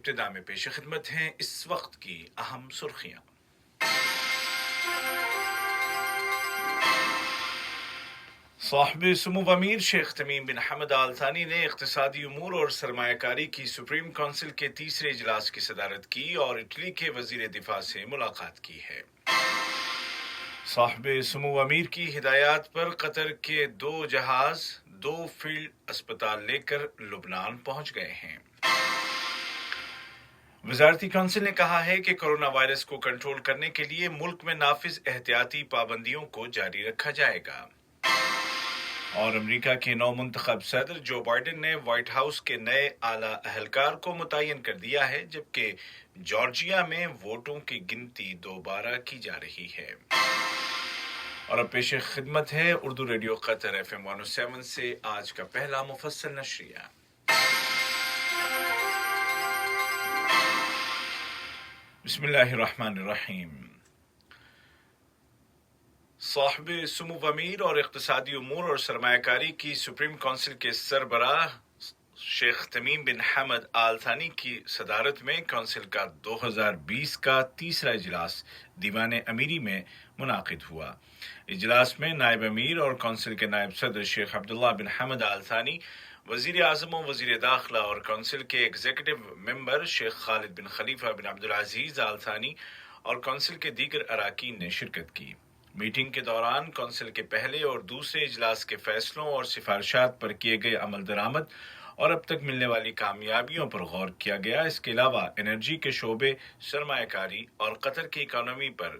ابتدا میں پیش خدمت ہیں اس وقت کی اہم سرخیاں۔ صاحب سمو امیر شیخ تمیم بن حمد آل ثانی نے اقتصادی امور اور سرمایہ کاری کی سپریم کونسل کے تیسرے اجلاس کی صدارت کی اور اٹلی کے وزیر دفاع سے ملاقات کی ہے۔ صاحب سمو امیر کی ہدایات پر قطر کے 2 جہاز 2 فیلڈ اسپتال لے کر لبنان پہنچ گئے ہیں۔ وزارتی کونسل نے کہا ہے کہ کورونا وائرس کو کنٹرول کرنے کے لیے ملک میں نافذ احتیاطی پابندیوں کو جاری رکھا جائے گا۔ اور امریکہ کے نو منتخب صدر جو بائیڈن نے وائٹ ہاؤس کے نئے اعلیٰ اہلکار کو متعین کر دیا ہے، جبکہ جارجیا میں ووٹوں کی گنتی دوبارہ کی جا رہی ہے۔ اور اب پیش خدمت ہے اردو ریڈیو قطر FM 107 سے آج کا پہلا مفصل نشریہ۔ بسم اللہ الرحمن الرحیم۔ صاحب سمو امیر اور اقتصادی امور اور سرمایہ کاری کی سپریم کونسل کے سربراہ شیخ تمیم بن حمد آل ثانی کی صدارت میں کونسل کا 2020 کا تیسرا اجلاس دیوان امیری میں منعقد ہوا۔ اجلاس میں نائب امیر اور کونسل کے نائب صدر شیخ عبداللہ بن حمد آل ثانی، وزیر اعظم و وزیر داخلہ اور کونسل کے ایگزیکٹو ممبر شیخ خالد بن خلیفہ بن عبدالعزیز آل ثانی اور کونسل کے دیگر اراکین نے شرکت کی۔ میٹنگ کے دوران کونسل کے پہلے اور دوسرے اجلاس کے فیصلوں اور سفارشات پر کیے گئے عمل درآمد اور اب تک ملنے والی کامیابیوں پر غور کیا گیا۔ اس کے علاوہ انرجی کے شعبے، سرمایہ کاری اور قطر کی اکانومی پر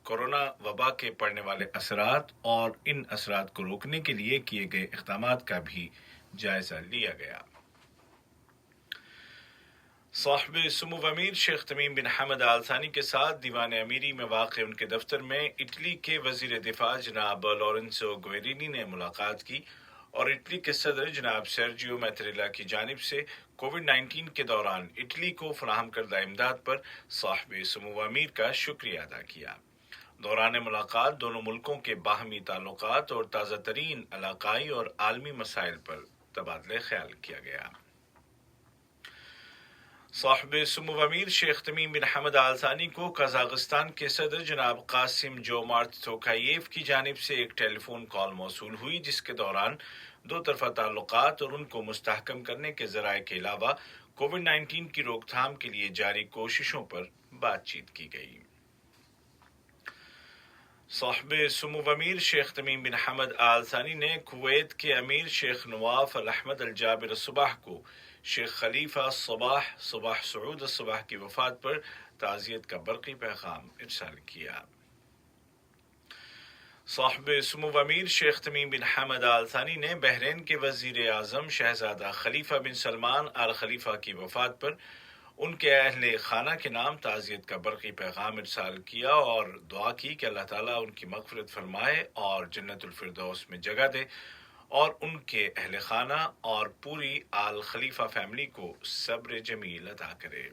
کورونا وبا کے پڑنے والے اثرات اور ان اثرات کو روکنے کے لیے کیے گئے اقدامات کا بھی جائزہ لیا گیا۔ صاحب سمو امیر شیخ تمیم بن حمد آل ثانی کے ساتھ دیوان امیری میں واقع ان کے دفتر میں اٹلی کے وزیر دفاع جناب لورنسو گویرینی نے ملاقات کی اور اٹلی کے صدر جناب سرجیو میتریلا کی جانب سے کووڈ-19 کے دوران اٹلی کو فراہم کردہ امداد پر صاحب سمو امیر کا شکریہ ادا کیا۔ دوران ملاقات دونوں ملکوں کے باہمی تعلقات اور تازہ ترین علاقائی اور عالمی مسائل پر تبادلہ خیال کیا گیا۔ صاحب سمو امیر شیخ تمیم بن حمد آل ثانی کو قزاقستان کے صدر جناب قاسم جومارت توکایف کی جانب سے ایک ٹیلی فون کال موصول ہوئی، جس کے دوران دو طرفہ تعلقات اور ان کو مستحکم کرنے کے ذرائع کے علاوہ کووڈ-19 کی روک تھام کے لیے جاری کوششوں پر بات چیت کی گئی۔ صاحب سمو امیر شیخ تمیم بن حمد آل ثانی نے کویت کے امیر شیخ نواف الاحمد الجابر الصباح کو شیخ خلیفہ صباح سعود الصباح کی وفات پر تعزیت کا برقی پیغام ارسال کیا۔ صاحب سمو امیر شیخ تمیم بن حمد آل ثانی نے بحرین کے وزیر اعظم شہزادہ خلیفہ بن سلمان آل خلیفہ کی وفات پر ان کے اہل خانہ کے نام تعزیت کا برقی پیغام ارسال کیا اور دعا کی کہ اللہ تعالیٰ ان کی مغفرت فرمائے اور جنت الفردوس میں جگہ دے اور ان کے اہل خانہ اور پوری آل خلیفہ فیملی کو صبر جمیل عطا کرے۔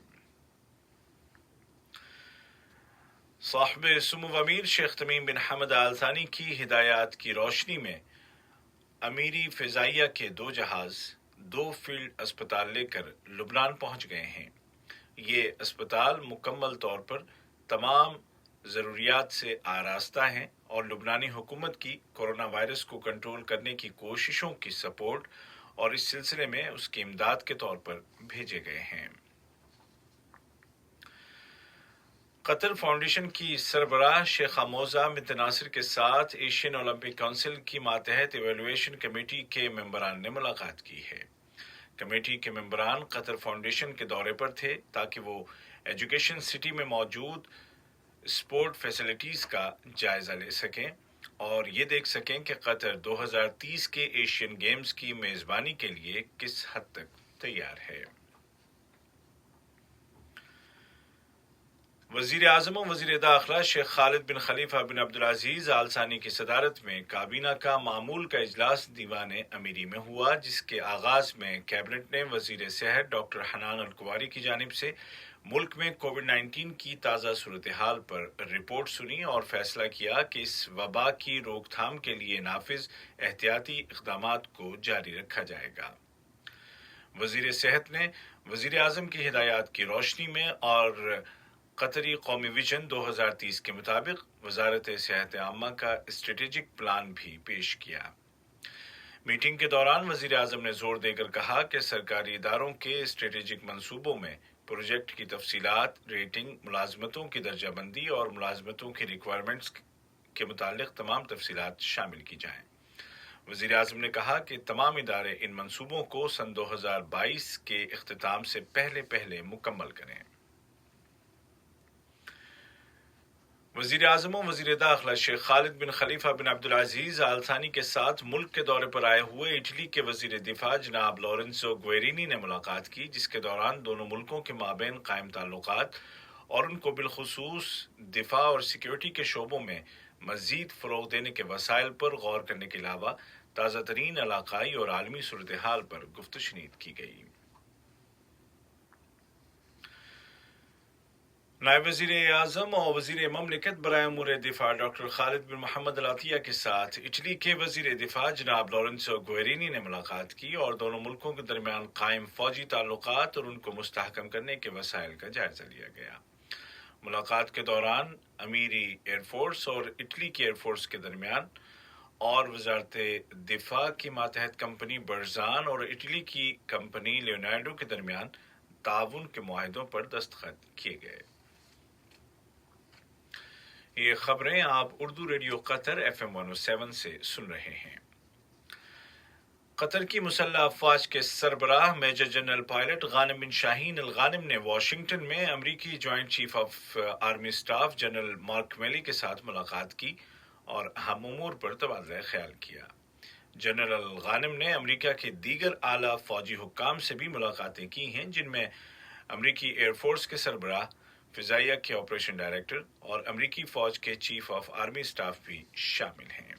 صاحب سمو امیر شیخ تمیم بن حمد آل ثانی کی ہدایات کی روشنی میں امیری فضائیہ کے 2 جہاز 2 فیلڈ اسپتال لے کر لبنان پہنچ گئے ہیں۔ یہ اسپتال مکمل طور پر تمام ضروریات سے آراستہ ہیں اور لبنانی حکومت کی کورونا وائرس کو کنٹرول کرنے کی کوششوں کی سپورٹ اور اس سلسلے میں اس کی امداد کے طور پر بھیجے گئے ہیں۔ قطر فاؤنڈیشن کی سربراہ شیخہ موزہ بنت ناصر کے ساتھ ایشین اولمپک کونسل کی ماتحت ایویلویشن کمیٹی کے ممبران نے ملاقات کی ہے۔ کمیٹی کے ممبران قطر فاؤنڈیشن کے دورے پر تھے تاکہ وہ ایجوکیشن سٹی میں موجود اسپورٹ فیسلٹیز کا جائزہ لے سکیں اور یہ دیکھ سکیں کہ قطر 2030 کے ایشین گیمز کی میزبانی کے لیے کس حد تک تیار ہے۔ وزیر اعظم و وزیر داخلہ شیخ خالد بن خلیفہ بن عبدالعزیز آل ثانی کی صدارت میں کابینہ کا معمول کا اجلاس دیوان امیری میں ہوا، جس کے آغاز میں کیبنٹ نے وزیر صحت ڈاکٹر حنان الکواری کی جانب سے ملک میں کووڈ-19 کی تازہ صورتحال پر رپورٹ سنی اور فیصلہ کیا کہ اس وبا کی روک تھام کے لیے نافذ احتیاطی اقدامات کو جاری رکھا جائے گا۔ وزیر صحت نے وزیر اعظم کی ہدایات کی روشنی میں اور قطری قومی ویژن 2030 کے مطابق وزارت صحت عامہ کا اسٹریٹجک پلان بھی پیش کیا۔ میٹنگ کے دوران وزیر اعظم نے زور دے کر کہا کہ سرکاری اداروں کے اسٹریٹجک منصوبوں میں پروجیکٹ کی تفصیلات، ریٹنگ، ملازمتوں کی درجہ بندی اور ملازمتوں کی ریکوائرمنٹس کے متعلق تمام تفصیلات شامل کی جائیں۔ وزیر اعظم نے کہا کہ تمام ادارے ان منصوبوں کو سن 2022 کے اختتام سے پہلے مکمل کریں۔ وزیر اعظم و وزیر داخلہ شیخ خالد بن خلیفہ بن عبدالعزیز آل ثانی کے ساتھ ملک کے دورے پر آئے ہوئے اٹلی کے وزیر دفاع جناب لورنزو گویرینی نے ملاقات کی، جس کے دوران دونوں ملکوں کے مابین قائم تعلقات اور ان کو بالخصوص دفاع اور سیکیورٹی کے شعبوں میں مزید فروغ دینے کے وسائل پر غور کرنے کے علاوہ تازہ ترین علاقائی اور عالمی صورتحال پر گفت و شنید کی گئی۔ نائب وزیر اعظم اور وزیر مملکت برائے امور دفاع ڈاکٹر خالد بن محمد العطیہ کے ساتھ اٹلی کے وزیر دفاع جناب لورنزو گویرینی نے ملاقات کی اور دونوں ملکوں کے درمیان قائم فوجی تعلقات اور ان کو مستحکم کرنے کے وسائل کا جائزہ لیا گیا۔ ملاقات کے دوران امیری ایئر فورس اور اٹلی کی ایئر فورس کے درمیان اور وزارت دفاع کی ماتحت کمپنی برزان اور اٹلی کی کمپنی لیونارڈو کے درمیان تعاون کے معاہدوں پر دستخط کیے گئے۔ یہ خبریں آپ اردو ریڈیو قطر FM 107 سے سن رہے ہیں۔ قطر کی مسلح افواج کے سربراہ major general pilot Ghanim bin Shaheen Al Ghanim نے واشنگٹن میں امریکی joint chief of army staff general Mark Milley کے ساتھ ملاقات کی اور اہم امور پر تبادلہ خیال کیا۔ جنرل الغانم نے امریکہ کے دیگر اعلیٰ فوجی حکام سے بھی ملاقاتیں کی ہیں، جن میں امریکی ایئر فورس کے سربراہ، فضائیہ کے آپریشن ڈائریکٹر اور امریکی فوج کے چیف آف آرمی اسٹاف بھی شامل ہیں۔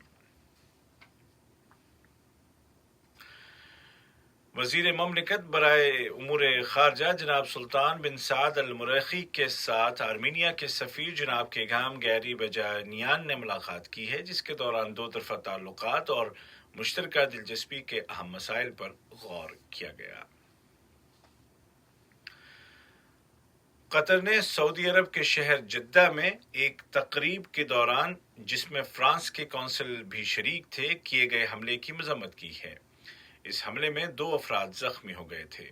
وزیر مملکت برائے امور خارجہ جناب سلطان بن سعد المریخی کے ساتھ آرمینیا کے سفیر جناب کیگام گیری بجانیان نے ملاقات کی ہے، جس کے دوران دو طرفہ تعلقات اور مشترکہ دلچسپی کے اہم مسائل پر غور کیا گیا۔ قطر نے سعودی عرب کے شہر جدہ میں ایک تقریب کے دوران، جس میں فرانس کے کونسل بھی شریک تھے، کیے گئے حملے کی مذمت کی ہے۔ اس حملے میں 2 افراد زخمی ہو گئے تھے۔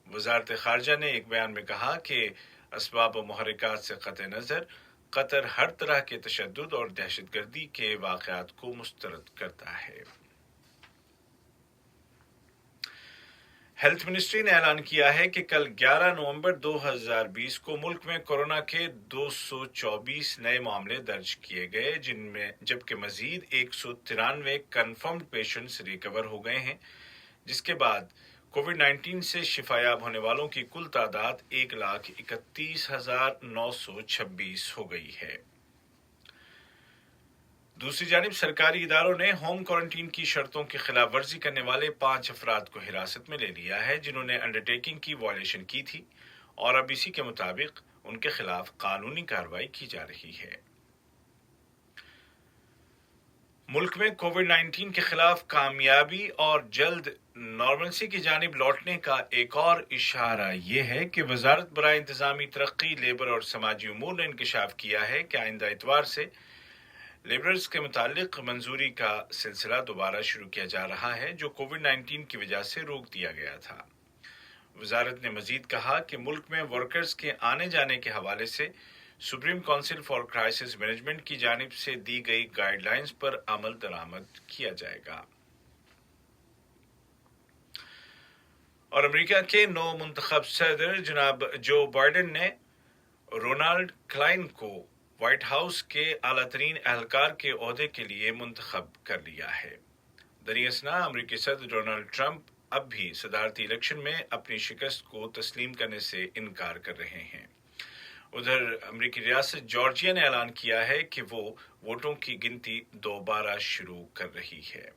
وزارت خارجہ نے ایک بیان میں کہا کہ اسباب و محرکات سے قطع نظر قطر ہر طرح کے تشدد اور دہشت گردی کے واقعات کو مسترد کرتا ہے۔ ہیلتھ منسٹری نے اعلان کیا ہے کہ کل 11 نومبر 2020 کو ملک میں کورونا کے 224 نئے معاملے درج کیے گئے، جبکہ مزید 193 کنفرمڈ پیشنٹس ریکور ہو گئے ہیں، جس کے بعد کووڈ 19 سے شفایاب ہونے والوں کی کل تعداد 1,31,926 ہو گئی ہے۔ دوسری جانب سرکاری اداروں نے ہوم کوارنٹین کی شرطوں کی خلاف ورزی کرنے والے 5 افراد کو حراست میں لے لیا ہے، جنہوں نے انڈرٹیکنگ کی وائلیشن کی تھی، اور اب اسی کے مطابق ان کے خلاف قانونی کارروائی کی جا رہی ہے۔ ملک میں کووڈ 19 کے خلاف کامیابی اور جلد نارملسی کی جانب لوٹنے کا ایک اور اشارہ یہ ہے کہ وزارت برائے انتظامی ترقی، لیبر اور سماجی امور نے انکشاف کیا ہے کہ آئندہ اتوار سے لیبرز کے متعلق منظوری کا سلسلہ دوبارہ شروع کیا جا رہا ہے، جو کووڈ 19 کی وجہ سے روک دیا گیا تھا۔ وزارت نے مزید کہا کہ ملک میں ورکرز کے آنے جانے کے حوالے سے supreme council for crisis management کی جانب سے دی گئی گائیڈ لائنز پر عمل درآمد کیا جائے گا۔ اور امریکہ کے نو منتخب صدر جناب جو بائیڈن نے رونالڈ کلائن کو وائٹ ہاؤس کے اعلیٰ ترین اہلکار کے عہدے کے لیے منتخب کر لیا ہے۔ دریں اثنا امریکی صدر ڈونلڈ ٹرمپ اب بھی صدارتی الیکشن میں اپنی شکست کو تسلیم کرنے سے انکار کر رہے ہیں۔ ادھر امریکی ریاست جارجیا نے اعلان کیا ہے کہ وہ ووٹوں کی گنتی دوبارہ شروع کر رہی ہے،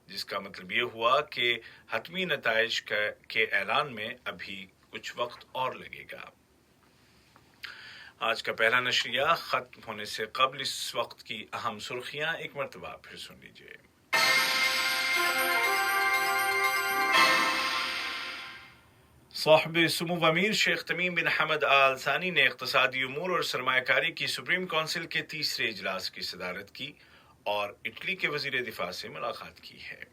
جس کا مطلب یہ ہوا کہ حتمی نتائج کے اعلان میں ابھی کچھ وقت اور لگے گا۔ آج کا پہلا نشریہ ختم ہونے سے قبل اس وقت کی اہم سرخیاں ایک مرتبہ پھر سن لیجیے۔ صاحب سمو امیر شیخ تمیم بن حمد آل ثانی نے اقتصادی امور اور سرمایہ کاری کی سپریم کونسل کے تیسرے اجلاس کی صدارت کی اور اٹلی کے وزیر دفاع سے ملاقات کی ہے۔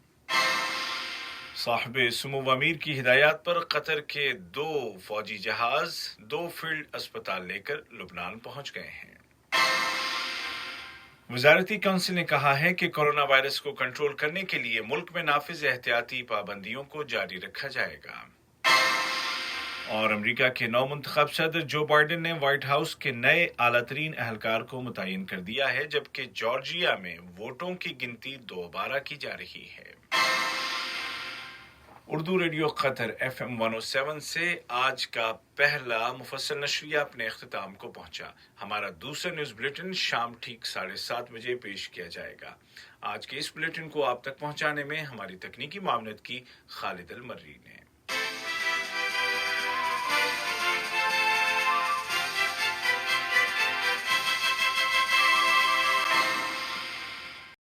صاحب سمو امیر کی ہدایات پر قطر کے 2 فوجی جہاز 2 فیلڈ اسپتال لے کر لبنان پہنچ گئے ہیں۔ وزارتی کونسل نے کہا ہے کہ کورونا وائرس کو کنٹرول کرنے کے لیے ملک میں نافذ احتیاطی پابندیوں کو جاری رکھا جائے گا۔ اور امریکہ کے نو منتخب صدر جو بائیڈن نے وائٹ ہاؤس کے نئے اعلیٰ ترین اہلکار کو متعین کر دیا ہے، جبکہ جارجیا میں ووٹوں کی گنتی دوبارہ کی جا رہی ہے۔ اردو ریڈیو قطر FM 107 سے آج کا پہلا مفصل نشریہ اپنے اختتام کو پہنچا۔ ہمارا دوسرا نیوز بلیٹن شام ٹھیک 7:30 بجے پیش کیا جائے گا۔ آج کے اس بلیٹن کو آپ تک پہنچانے میں ہماری تکنیکی معاونت کی خالد المری نے۔